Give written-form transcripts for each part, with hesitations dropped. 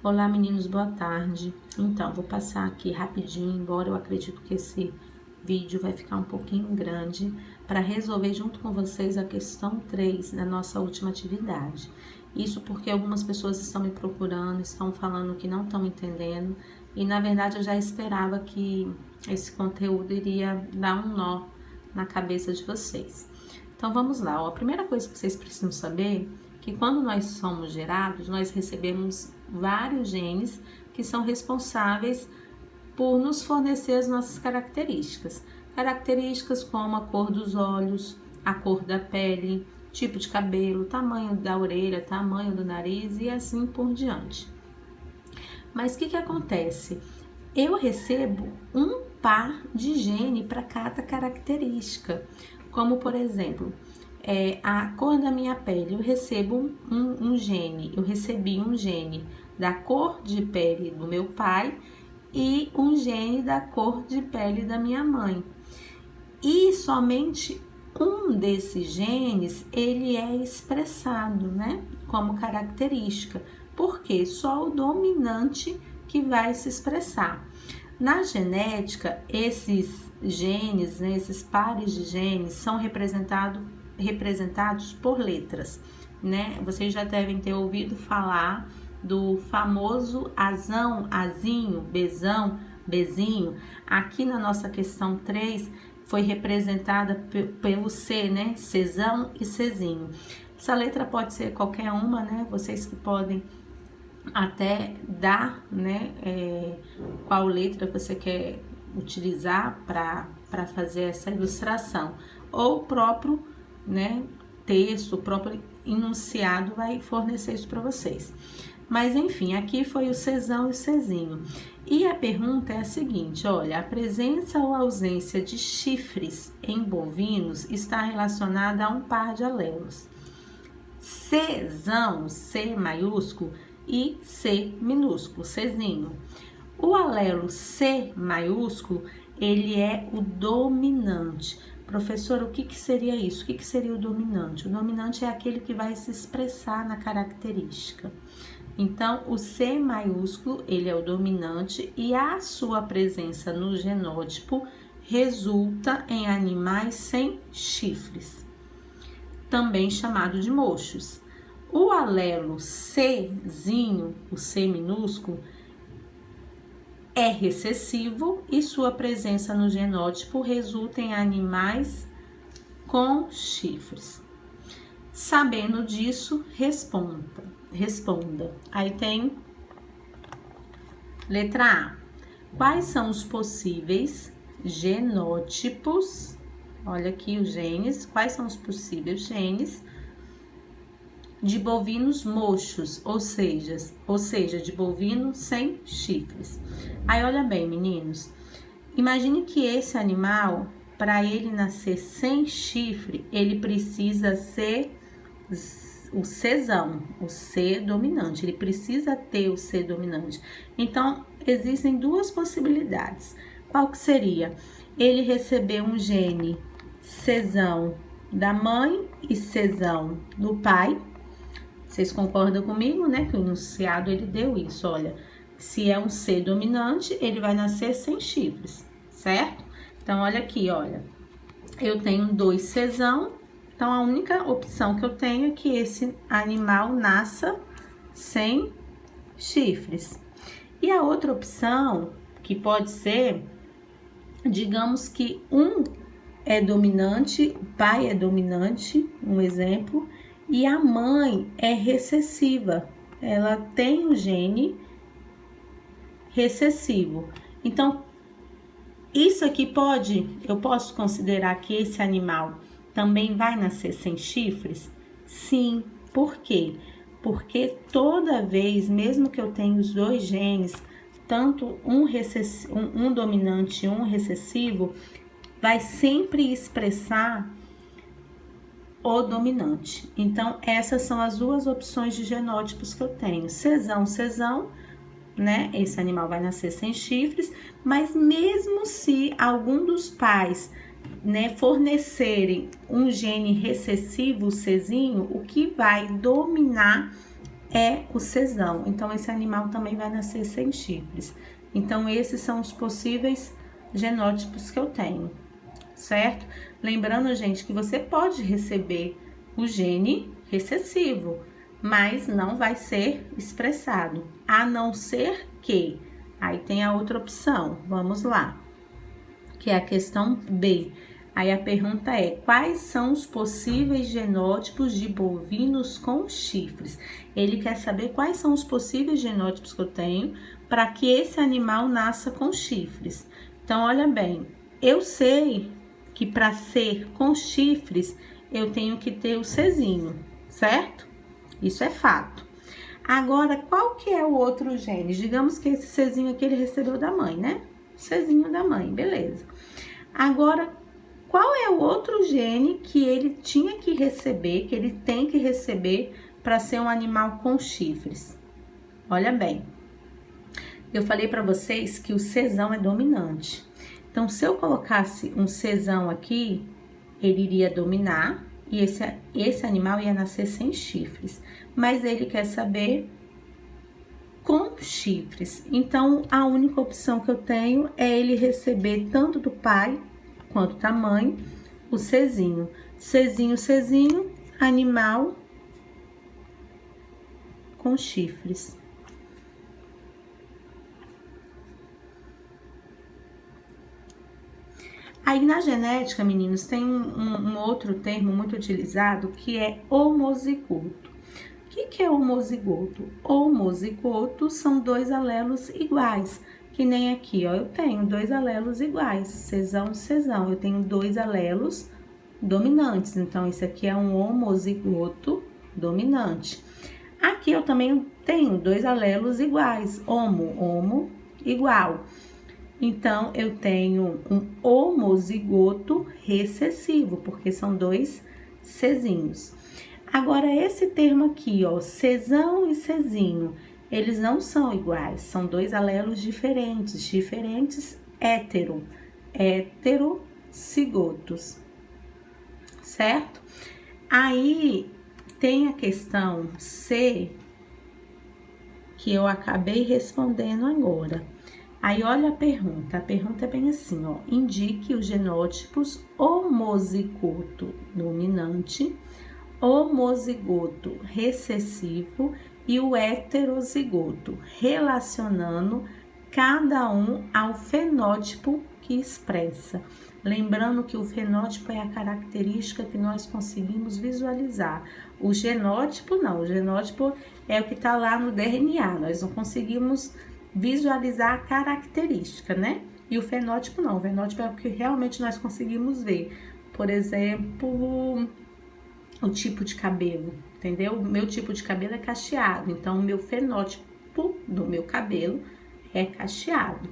Olá meninos, boa tarde. Então, vou passar aqui rapidinho, embora eu acredito que esse vídeo vai ficar um pouquinho grande, para resolver junto com vocês a questão 3 da nossa última atividade. Isso porque algumas pessoas estão me procurando, estão falando que não estão entendendo, e na verdade eu já esperava que esse conteúdo iria dar um nó na cabeça de vocês. Então vamos lá, ó. A primeira coisa que vocês precisam saber é que quando nós somos gerados, nós recebemos vários genes que são responsáveis por nos fornecer as nossas características. Características como a cor dos olhos, a cor da pele, tipo de cabelo, tamanho da orelha, tamanho do nariz e assim por diante. Mas o que acontece? Eu recebo um par de gene para cada característica, como por exemplo, a cor da minha pele. Eu recebo um gene, eu recebi um gene da cor de pele do meu pai e um gene da cor de pele da minha mãe. E somente um desses genes, ele é expressado, né, como característica, porque só o dominante que vai se expressar. Na genética, esses genes, né, esses pares de genes são representados por letras, né? Vocês já devem ter ouvido falar do famoso azão, azinho, bezão, bezinho. Aqui na nossa questão 3 foi representada pelo C, né? Czão e Czinho. Essa letra pode ser qualquer uma, né? Vocês que podem até dar, né? Qual letra você quer utilizar para fazer essa ilustração. Ou o próprio, né, texto, o próprio enunciado vai fornecer isso para vocês. Mas enfim, aqui foi o Czão e o Czinho. E a pergunta é a seguinte, olha, a presença ou ausência de chifres em bovinos está relacionada a um par de alelos. Czão, C maiúsculo, e C minúsculo, Czinho. O alelo C maiúsculo, ele é o dominante. Professor, o que seria isso? O que seria o dominante? O dominante é aquele que vai se expressar na característica. Então, o C maiúsculo, ele é o dominante e a sua presença no genótipo resulta em animais sem chifres, também chamado de mochos. O alelo Czinho, o C minúsculo, é recessivo e sua presença no genótipo resulta em animais com chifres. Sabendo disso, responda. Aí tem letra A. Quais são os possíveis genótipos? Olha aqui os genes. Quais são os possíveis genes de bovinos mochos, ou seja, de bovino sem chifres? Aí, olha bem, meninos, imagine que esse animal, para ele nascer sem chifre, ele precisa ser o Czão, o C dominante, ele precisa ter o C dominante. Então, existem duas possibilidades. Qual que seria? Ele receber um gene Czão da mãe e Czão do pai. Vocês concordam comigo, né? Que o enunciado, ele deu isso, olha. Se é um C dominante, ele vai nascer sem chifres, certo? Então, olha aqui, olha. Eu tenho 2 Czão, então a única opção que eu tenho é que esse animal nasça sem chifres. E a outra opção, que pode ser, digamos que um é dominante, o pai é dominante, um exemplo, e a mãe é recessiva, ela tem um gene recessivo. Então, isso aqui eu posso considerar que esse animal também vai nascer sem chifres? Sim. Por quê? Porque toda vez, mesmo que eu tenha os dois genes, tanto um dominante e um recessivo, vai sempre expressar o dominante. Então, essas são as duas opções de genótipos que eu tenho. Czão, né? Esse animal vai nascer sem chifres, mas mesmo se algum dos pais, né, fornecerem um gene recessivo, o Czinho, o que vai dominar é o sesão. Então, esse animal também vai nascer sem chifres. Então, esses são os possíveis genótipos que eu tenho, certo? Lembrando, gente, que você pode receber o gene recessivo, mas não vai ser expressado, a não ser que... Aí tem a outra opção, vamos lá, que é a questão B. Aí a pergunta é: quais são os possíveis genótipos de bovinos com chifres? Ele quer saber quais são os possíveis genótipos que eu tenho para que esse animal nasça com chifres. Então, olha bem, eu sei que para ser com chifres, eu tenho que ter o Czinho, certo? Isso é fato. Agora, qual que é o outro gene? Digamos que esse Czinho aqui ele recebeu da mãe, né? Czinho da mãe, beleza. Agora, qual é o outro gene que ele tinha que receber, que ele tem que receber para ser um animal com chifres? Olha bem, eu falei para vocês que o Czão é dominante. Então, se eu colocasse um Czão aqui, ele iria dominar e esse animal ia nascer sem chifres. Mas ele quer saber com chifres. Então, a única opção que eu tenho é ele receber tanto do pai quanto da mãe o Czinho. Czinho, animal com chifres. Aí na genética, meninos, tem um outro termo muito utilizado que é homozigoto. O que é homozigoto? Homozigoto são dois alelos iguais, que nem aqui, ó, eu tenho dois alelos iguais, Czão, Czão, eu tenho dois alelos dominantes, então esse aqui é um homozigoto dominante. Aqui eu também tenho dois alelos iguais, homo, igual. Então, eu tenho um homozigoto recessivo, porque são dois Czinhos. Agora, esse termo aqui, ó, Czão e Czinho, eles não são iguais, são dois alelos diferentes heterocigotos, certo? Aí, tem a questão C, que eu acabei respondendo agora. Aí, olha a pergunta é bem assim, ó, indique os genótipos homozigoto dominante, homozigoto recessivo e o heterozigoto, relacionando cada um ao fenótipo que expressa. Lembrando que o fenótipo é a característica que nós conseguimos visualizar. O genótipo não, o genótipo é o que está lá no DNA, nós não conseguimos visualizar a característica, né? E o fenótipo não, o fenótipo é o que realmente nós conseguimos ver. Por exemplo, o tipo de cabelo, entendeu? O meu tipo de cabelo é cacheado, então o meu fenótipo do meu cabelo é cacheado,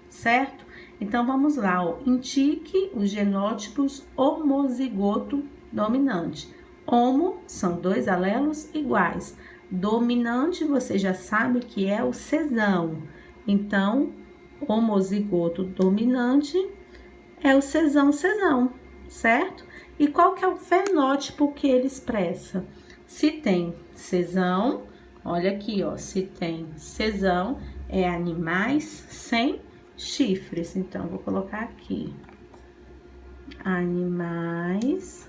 certo? Então vamos lá, ó. Indique os genótipos homozigoto dominante. Homo são dois alelos iguais. Dominante, você já sabe que é o Czão. Então, homozigoto dominante é o Czão, certo? E qual que é o fenótipo que ele expressa? Se tem Czão, olha aqui, ó, se tem Czão, é animais sem chifres. Então, vou colocar aqui, animais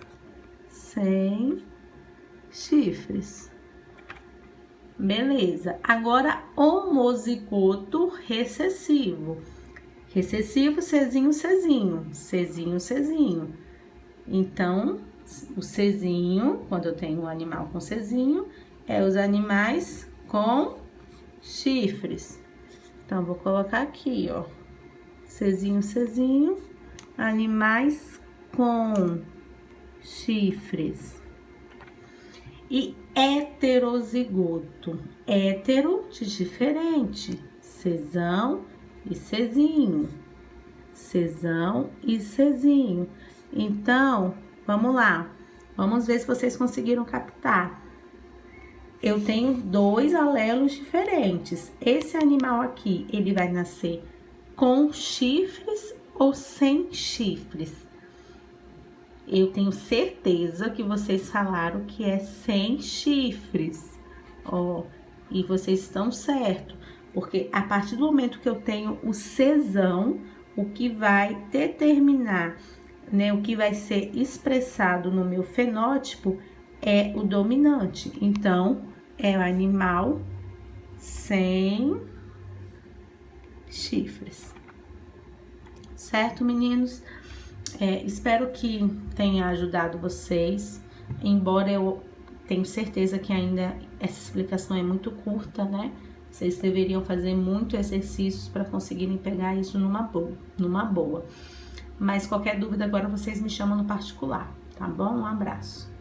sem chifres. Beleza. Agora, homozigoto recessivo. Recessivo, Czinho. Então, o Czinho, quando eu tenho um animal com Czinho, é os animais com chifres. Então, vou colocar aqui, ó, Czinho, animais com chifres. E heterozigoto, hétero de diferente, Czão e Czinho, Czão e Czinho. Então, vamos lá, vamos ver se vocês conseguiram captar. Eu tenho dois alelos diferentes. Esse animal aqui, ele vai nascer com chifres ou sem chifres? Eu tenho certeza que vocês falaram que é sem chifres. Ó, E vocês estão certos, porque a partir do momento que eu tenho o Czão, o que vai determinar, né, o que vai ser expressado no meu fenótipo é o dominante. Então, é o animal sem chifres. Certo, meninos? Espero que tenha ajudado vocês, embora eu tenho certeza que ainda essa explicação é muito curta, né? Vocês deveriam fazer muito exercícios para conseguirem pegar isso numa boa. Mas qualquer dúvida agora vocês me chamam no particular, tá bom? Um abraço.